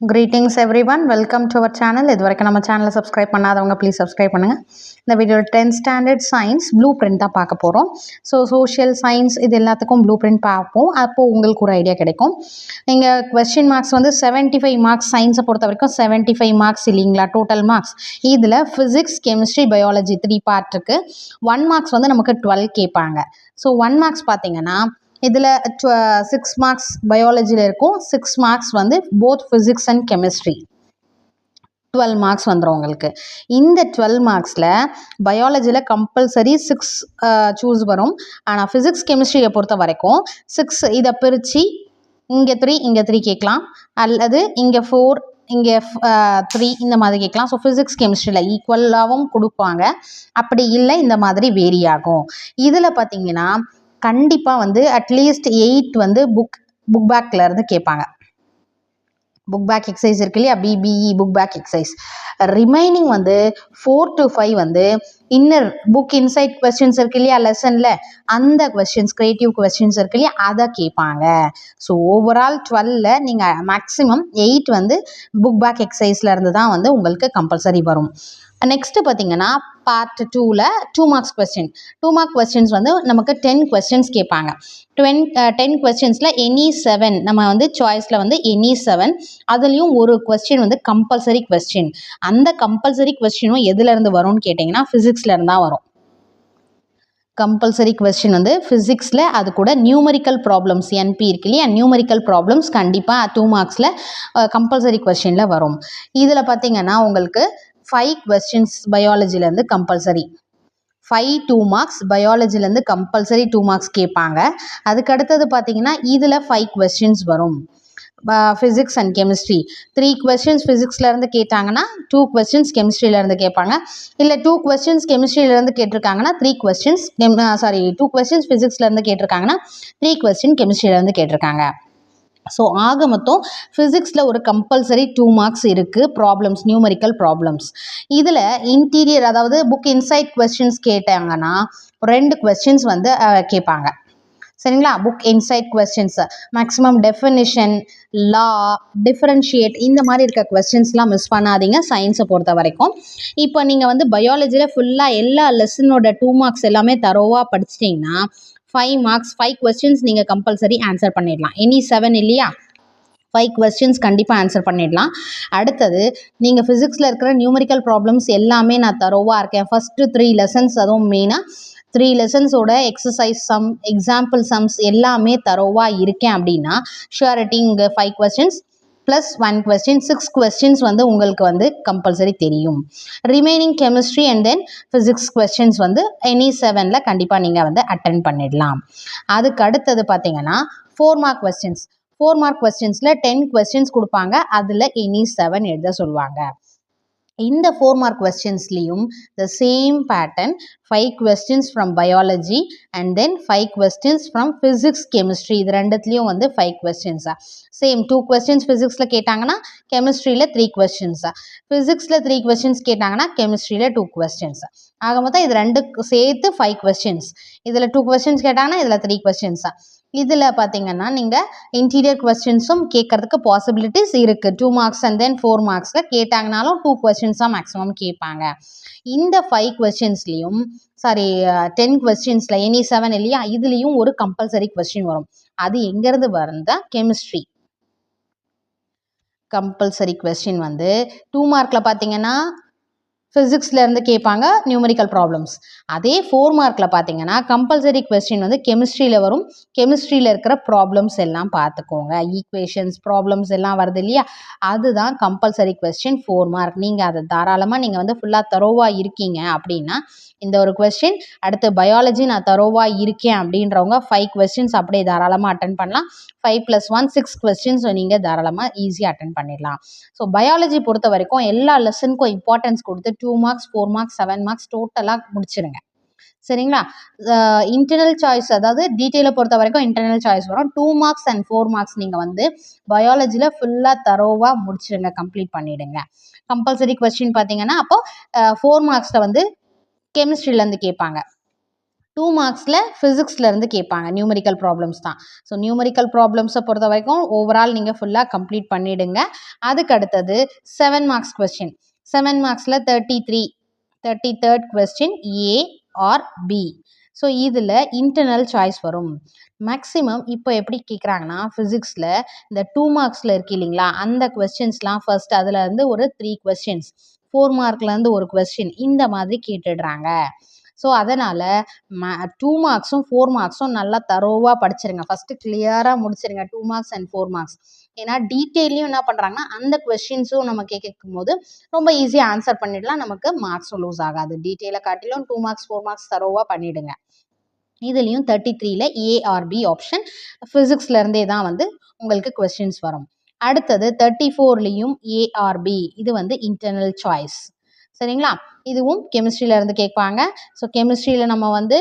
Greetings everyone, welcome to our channel. இதுவரைக்கும் நம்ம சேனலை சப்ஸ்கிரைப் பண்ணாதவங்க ப்ளீஸ் சப்ஸ்கிரைப் பண்ணுங்கள். இந்த video 10th standard science blue print தான் பார்க்க போகிறோம். சோஷியல் சயின்ஸ் இது எல்லாத்துக்கும் ப்ளூ பிரிண்ட் பார்ப்போம். அப்போது உங்களுக்கு ஒரு ஐடியா கிடைக்கும். நீங்கள் கொஸ்டின் மார்க்ஸ் 75 மார்க்ஸ் சயின்ஸை பொறுத்த வரைக்கும் 75 மார்க்ஸ் இல்லைங்களா டோட்டல் மார்க்ஸ். இதில் ஃபிசிக்ஸ் கெமிஸ்ட்ரி பயாலஜி 3 பார்ட் இருக்குது. 1 மார்க்ஸ் நமக்கு 12 கேட்பாங்க. ஸோ 1 மார்க்ஸ் பார்த்தீங்கன்னா இதில் 6 மார்க்ஸ் பயாலஜியில் இருக்கும், 6 marks both physics and chemistry 12 marks வந்துடும் உங்களுக்கு. இந்த 12 மார்க்ஸில் பயாலஜியில் கம்பல்சரி 6 சூஸ் வரும். ஆனால் ஃபிசிக்ஸ் கெமிஸ்ட்ரியை பொறுத்த வரைக்கும் 6 இதை பிரித்து இங்கே 3 கேட்கலாம், அல்லது இங்கே 4 இங்கே 3 இந்த மாதிரி கேட்கலாம். ஸோ ஃபிசிக்ஸ் கெமிஸ்ட்ரியில் ஈக்குவலாகவும் கொடுப்பாங்க, அப்படி இல்லை இந்த மாதிரி வேரி ஆகும். இதில் பார்த்தீங்கன்னா கண்டிப்பாக அட்லீஸ்ட் 8 புக் பேக்கில் இருந்து கேட்பாங்க. புக் பேக் எக்ஸசைஸ் இருக்கு இல்லையா, BBE book back exercise. Remaining 4 to 5 inner book inside questions இருக்கு இல்லையா லெசனில், அந்த கொஸ்டின்ஸ் கிரியேட்டிவ் கொஸ்டின்ஸ் இருக்கு இல்லையா அதை கேட்பாங்க. ஸோ ஓவரால் 12ல் நீங்கள் மேக்ஸிமம் 8 புக் பேக் எக்ஸசைஸில் இருந்து தான் உங்களுக்கு கம்பல்சரி வரும். நெக்ஸ்ட்டு பார்த்தீங்கன்னா பார்ட் 2ல் 2 மார்க்ஸ் கொஸ்டின். 2 மார்க் கொஸ்டின்ஸ் நமக்கு 10 கொஸ்டின்ஸ் கேட்பாங்க. 10 கொஸ்டின்ஸில் எனி 7 நம்ம சாய்ஸில் எனி 7, அதுலேயும் ஒரு கொஸ்டின் கம்பல்சரி கொஸ்டின். அந்த கம்பல்சரி கொஸ்டினும் எதுலேருந்து வரும்னு கேட்டிங்கன்னா ஃபிசிக்ஸ்லேருந்து தான் வரும். கம்பல்சரி கொஸ்டின் ஃபிசிக்ஸில், அது கூட நியூமரிக்கல் ப்ராப்ளம்ஸ் என்பி இருக்கு இல்லையா, நியூமரிக்கல் ப்ராப்ளம்ஸ் கண்டிப்பாக 2 மார்க்ஸில் கம்பல்சரி கொஸ்டினில் வரும். இதில் பார்த்தீங்கன்னா உங்களுக்கு 5 கொஸ்டின்ஸ் பயாலஜிலேருந்து கம்பல்சரி, 5 2 மார்க்ஸ் பயாலஜிலேருந்து கம்பல்சரி 2 மார்க்ஸ் கேட்பாங்க. அதுக்கு அடுத்தது பார்த்தீங்கன்னா இதில் 5 கொஸ்டின்ஸ் வரும். ஃபிசிக்ஸ் அண்ட் கெமிஸ்ட்ரி 3 கொஸ்டின்ஸ் ஃபிசிக்ஸ்லேருந்து கேட்டாங்கன்னா 2 கொஸ்டின்ஸ் கெமிஸ்ட்ரியிலேருந்து கேட்பாங்க. இல்லை 2 கொஸ்டின்ஸ் கெமிஸ்ட்ரியிலேருந்து கேட்டிருக்காங்கன்னா 2 கொஸ்டின்ஸ் ஃபிசிக்ஸ்லேருந்து கேட்டிருக்காங்கன்னா 3 கொஸ்டின் கெமிஸ்ட்ரியிலேருந்து கேட்டிருக்காங்க. ஸோ ஆக மொத்தம் ஃபிசிக்ஸில் ஒரு கம்பல்சரி 2 மார்க்ஸ் இருக்குது, ப்ராப்ளம்ஸ் நியூமரிக்கல் ப்ராப்ளம்ஸ். இதில் இன்டீரியர் அதாவது புக் இன்சைட் கொஸ்டின்ஸ் கேட்டாங்கன்னா 2 கொஸ்டின்ஸ் கேட்பாங்க. சரிங்களா, book inside questions maximum definition, லா, டிஃபரன்ஷியேட் இந்த மாதிரி இருக்க கொஸ்டின்ஸ்லாம் மிஸ் பண்ணாதீங்க சயின்ஸை பொறுத்த வரைக்கும். இப்போ நீங்கள் பயாலஜியில் ஃபுல்லாக எல்லா லெசனோட 2 மார்க்ஸ் எல்லாமே தரோவாக படிச்சிட்டிங்கன்னா 5 மார்க்ஸ் 5 கொஸ்டின்ஸ் நீங்கள் கம்பல்சரி ஆன்சர் பண்ணிடலாம். எனி 7 இல்லையா, 5 கொஸ்டின்ஸ் கண்டிப்பாக ஆன்சர் பண்ணிடலாம். அடுத்தது நீங்கள் ஃபிசிக்ஸில் இருக்கிற நியூமரிக்கல் ப்ராப்ளம்ஸ் எல்லாமே நான் தரோவாக இருக்கேன். ஃபஸ்ட்டு 3 லெசன்ஸ், அதுவும் மெயினாக 3 லெசன்ஸோட எக்ஸசைஸ் சம், எக்ஸாம்பிள் சம்ஸ் எல்லாமே தரோவாக இருக்கேன் அப்படின்னா ஷுவரிட்டி இங்கே 5 கொஸ்டின்ஸ் ப்ளஸ் 1 கொஸ்டின் 6 கொஸ்டின்ஸ் உங்களுக்கு கம்பல்சரி தெரியும். Remaining chemistry and then physics questions any 7ல் கண்டிப்பாக நீங்கள் அட்டென்ட் பண்ணிடலாம். அதுக்கு அடுத்தது பார்த்தீங்கன்னா 4 மார்க் கொஸ்டின்ஸ். 4 மார்க் கொஸ்டின்ஸில் 10 கொஸ்டின்ஸ் கொடுப்பாங்க, அதில் எனி 7 எழுத சொல்லுவாங்க. இந்த 4 மார்க் கொஸ்டின்ஸ்லேயும் the same pattern, 5 questions from biology and then 5 questions from physics chemistry. இது ரெண்டுத்துலேயும் 5 கொஸ்டின்ஸா சேம். 2 கொஸ்டின்ஸ் ஃபிசிக்ஸில் கேட்டாங்கன்னா கெமிஸ்ட்ரியில் 3 கொஸ்டின்ஸா, ஃபிசிக்ஸில் 3 கொஸ்டின்ஸ் கேட்டாங்கன்னா கெமிஸ்ட்ரியில் 2 கொஸ்டின்ஸ். ஆக மொத்தம் இது 2 சேர்த்து 5 கொஸ்டின்ஸ். இதில் 2 கொஸ்டின்ஸ் கேட்டாங்கன்னா இதில் 3 கொஸ்டின்ஸா. இதில் பார்த்தீங்கன்னா நீங்கள் இன்டீரியர் கொஸ்டின்ஸும் கேட்கறதுக்கு பாசிபிலிட்டிஸ் இருக்குது. 2 மார்க்ஸ் அண்ட் தென் 4 மார்க்ஸில் கேட்டாங்கனாலும் 2 கொஸ்டின்ஸாக மேக்ஸிமம் கேட்பாங்க. இந்த 5 கொஸ்டின்ஸ்லேயும் 10 கொஸ்டின்ஸில் எனி 7 இல்லையா, இதுலேயும் ஒரு கம்பல்சரி கொஸ்டின் வரும். அது எங்கேருந்து வருந்தா கெமிஸ்ட்ரி கம்பல்சரி கொஸ்டின் 2 மார்க்கில் பார்த்தீங்கன்னா ஃபிசிக்ஸ்லேருந்து கேட்பாங்க நியூமரிக்கல் ப்ராப்ளம்ஸ். அதே 4 மார்க்கில் பார்த்தீங்கன்னா கம்பல்சரி கொஸ்டின் கெமிஸ்ட்ரியில் வரும். கெமிஸ்ட்ரியில் இருக்கிற ப்ராப்ளம்ஸ் எல்லாம் பார்த்துக்கோங்க, ஈக்குவேஷன்ஸ் ப்ராப்ளம்ஸ் எல்லாம் வருது இல்லையா, அதுதான் கம்பல்சரி கொஸ்டின் 4 மார்க். நீங்கள் அதை தாராளமாக நீங்கள் ஃபுல்லாக தரோவாக இருக்கீங்க அப்படின்னா இந்த ஒரு கொஸ்டின், அடுத்து பயாலஜி நான் தரோவாக இருக்கேன் அப்படின்றவங்க 5 கொஸ்டின்ஸ் அப்படியே தாராளமாக அட்டன் பண்ணலாம். 5 + 1 6 கொஸ்டின்ஸ் நீங்கள் தாராளமாக ஈஸியாக அட்டன் பண்ணிடலாம். ஸோ பயாலஜி பொறுத்த வரைக்கும் எல்லா லெசனுக்கும் இம்பார்ட்டன்ஸ் கொடுத்து 2 மார்க்ஸ் 4 மார்க்ஸ் 7 மார்க்ஸ் டோட்டலாக முடிச்சிருங்க. சரிங்களா, இன்டர்னல் சாய்ஸ் அதாவது டீட்டெயிலை பொறுத்த வரைக்கும் இன்டர்னல் சாய்ஸ் வரும். 2 மார்க்ஸ் அண்ட் 4 மார்க்ஸ் நீங்கள் பயாலஜியில் ஃபுல்லாக தரோவாக முடிச்சிடுங்க, கம்ப்ளீட் பண்ணிவிடுங்க. கம்பல்சரி கொஸ்டின் பார்த்தீங்கன்னா அப்போது 4 மார்க்ஸில் கெமிஸ்ட்ரியிலேருந்து கேட்பாங்க. 2 மார்க்ஸில் ஃபிசிக்ஸ்லேருந்து கேட்பாங்க. நியூமெரிக்கல் ப்ராப்ளம்ஸ் தான். ஸோ நியூமெரிக்கல் ப்ராப்ளம்ஸை பொறுத்த வரைக்கும் ஓவரால் நீங்கள் ஃபுல்லாக கம்ப்ளீட் பண்ணிவிடுங்க. அதுக்கு அடுத்தது 7 மார்க்ஸ் கொஸ்டின். 7 மார்க்ஸில் 33rd question A or B. So இதில் இன்டர்னல் சாய்ஸ் வரும். மேக்ஸிமம் இப்போ எப்படி கேட்குறாங்கன்னா ஃபிசிக்ஸில் இந்த 2 மார்க்ஸில் இருக்கு இல்லைங்களா, அந்த கொஸ்டின்ஸ்லாம் ஃபர்ஸ்ட் அதில் இருந்து ஒரு 3 கொஸ்டின்ஸ், 4 மார்க்லேருந்து ஒரு கொஸ்டின், இந்த மாதிரி கேட்டுடுறாங்க. ஸோ அதனால் 2 மார்க்ஸும் 4 மார்க்ஸும் நல்லா தரோவாக படிச்சிருங்க. ஃபஸ்ட்டு கிளியராக முடிச்சிருங்க 2 மார்க்ஸ் அண்ட் 4 மார்க்ஸ். ஏன்னா டீட்டெயிலையும் என்ன பண்ணுறாங்கன்னா அந்த கொஸ்டின்ஸும் நம்ம கேட்கும் போது ரொம்ப ஈஸியாக ஆன்சர் பண்ணிடலாம், நமக்கு மார்க்ஸும் லூஸ் ஆகாது. டீட்டெயிலை காட்டிலும் 2 மார்க்ஸ் 4 மார்க்ஸ் தரோவாக பண்ணிவிடுங்க. இதுலேயும் 33ல் ஏஆர்பி ஆப்ஷன் ஃபிசிக்ஸ்லேருந்தே தான் வந்து உங்களுக்கு கொஸ்டின்ஸ் வரும். அடுத்தது 34லேயும் ஏஆர்பி, இது வந்து இன்டர்னல் சாய்ஸ். சரிங்களா, இதுவும் கெமிஸ்ட்ரியிலேருந்து கேட்பாங்க. ஸோ கெமிஸ்ட்ரியில் நம்ம வந்து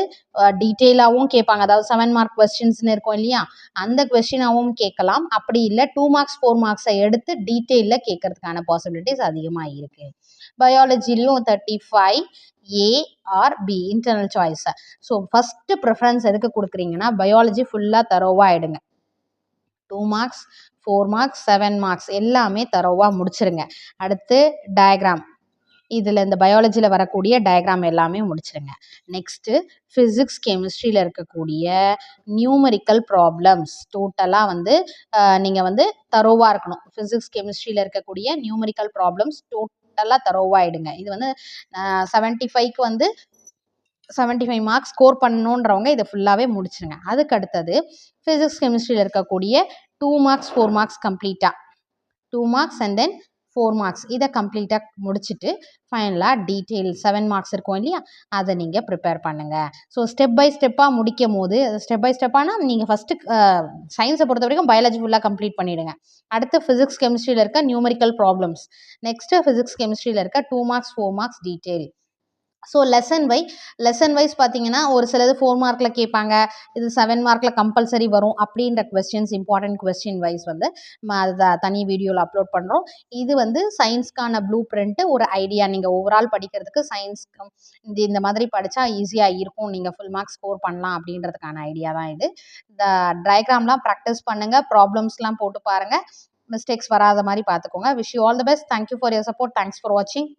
டீட்டெயிலாகவும் கேட்பாங்க. அதாவது 7 மார்க் கொஸ்டின்ஸ்னு இருக்கும் இல்லையா, அந்த கொஸ்டினாகவும் கேட்கலாம். அப்படி இல்லை 2 மார்க்ஸ் 4 மார்க்ஸை எடுத்து டீட்டெயிலில் கேட்கறதுக்கான பாசிபிலிட்டிஸ் அதிகமாக இருக்குது. பயாலஜிலையும் 35 A or B internal choice. So first preference எதுக்கு கொடுக்குறீங்கன்னா பயாலஜி ஃபுல்லாக தரோவாக ஆகிடுங்க. 2 மார்க்ஸ் 4 மார்க்ஸ் 7 மார்க்ஸ் எல்லாமே தரோவாக முடிச்சிருங்க. அடுத்து டயக்ராம், இதில் இந்த பயாலஜியில் வரக்கூடிய டயக்ராம் எல்லாமே முடிச்சிருங்க. நெக்ஸ்ட்டு ஃபிசிக்ஸ் கெமிஸ்ட்ரியில் இருக்கக்கூடிய நியூமரிக்கல் ப்ராப்ளம்ஸ் டோட்டலாக வந்து நீங்கள் வந்து தரோவாக இருக்கணும். ஃபிசிக்ஸ் கெமிஸ்ட்ரியில் இருக்கக்கூடிய நியூமரிக்கல் ப்ராப்ளம்ஸ் டோட்டலாக தரோவாகிடுங்க. இது வந்து 75க்கு வந்து 75 மார்க்ஸ் ஸ்கோர் பண்ணணுன்றவங்க இதை ஃபுல்லாகவே முடிச்சிருங்க. அதுக்கு அடுத்தது ஃபிசிக்ஸ் கெமிஸ்ட்ரியில் இருக்கக்கூடிய 2 மார்க்ஸ் 4 மார்க்ஸ் கம்ப்ளீட்டாக 2 மார்க்ஸ் அண்ட் தென் 4 மார்க்ஸ் இதை கம்ப்ளீட்டாக முடிச்சுட்டு ஃபைனலாக டீட்டெயில் 7 மார்க்ஸ் இருக்கும் இல்லையா, அதை நீங்கள் ப்ரிப்பேர் பண்ணுங்கள். ஸோ ஸ்டெப் பை ஸ்டெப்பாக முடிக்கும் போது ஸ்டெப் பை ஸ்டெப்பானா நீங்கள் ஃபஸ்ட்டு சயின்ஸை பொறுத்த வரைக்கும் பயாலஜி ஃபுல்லாக கம்ப்ளீட் பண்ணிவிடுங்க. அடுத்து ஃபிசிக்ஸ் கெமிஸ்ட்ரியில் இருக்க நியூமரிக்கல் ப்ராப்ளம்ஸ், நெக்ஸ்ட்டு ஃபிசிக்ஸ் கெமிஸ்ட்ரியில் இருக்க 2 marks 4 marks detail. So lesson wise பார்த்தீங்கன்னா ஒரு சிலது 4 மார்க்கில் கேட்பாங்க, இது 7 மார்க்கில் கம்பல்சரி வரும் அப்படின்ற கொஸ்டின்ஸ், இம்பார்ட்டன்ட் கொஸ்டின் வைஸ் வந்து அதை தனி வீடியோவில் அப்லோட் பண்ணுறோம். இது வந்து சயின்ஸ்க்கான ப்ளூ பிரிண்ட்டு, ஒரு ஐடியா நீங்கள் ஓவரால் படிக்கிறதுக்கு சயின்ஸ்க்கு இந்த மாதிரி படித்தா ஈஸியாக இருக்கும், நீங்கள் ஃபுல் மார்க்ஸ் ஸ்கோர் பண்ணலாம் அப்படின்றதுக்கான ஐடியா தான் இது. இந்த டயக்ராம்லாம் ப்ராக்டிஸ் பண்ணுங்கள், ப்ராப்ளம்ஸ்லாம் போட்டு பாருங்கள், மிஸ்டேக்ஸ் வராத மாதிரி பார்த்துக்கோங்க. Wish you all the best. Thank you for your support. Thanks for வாட்சிங்.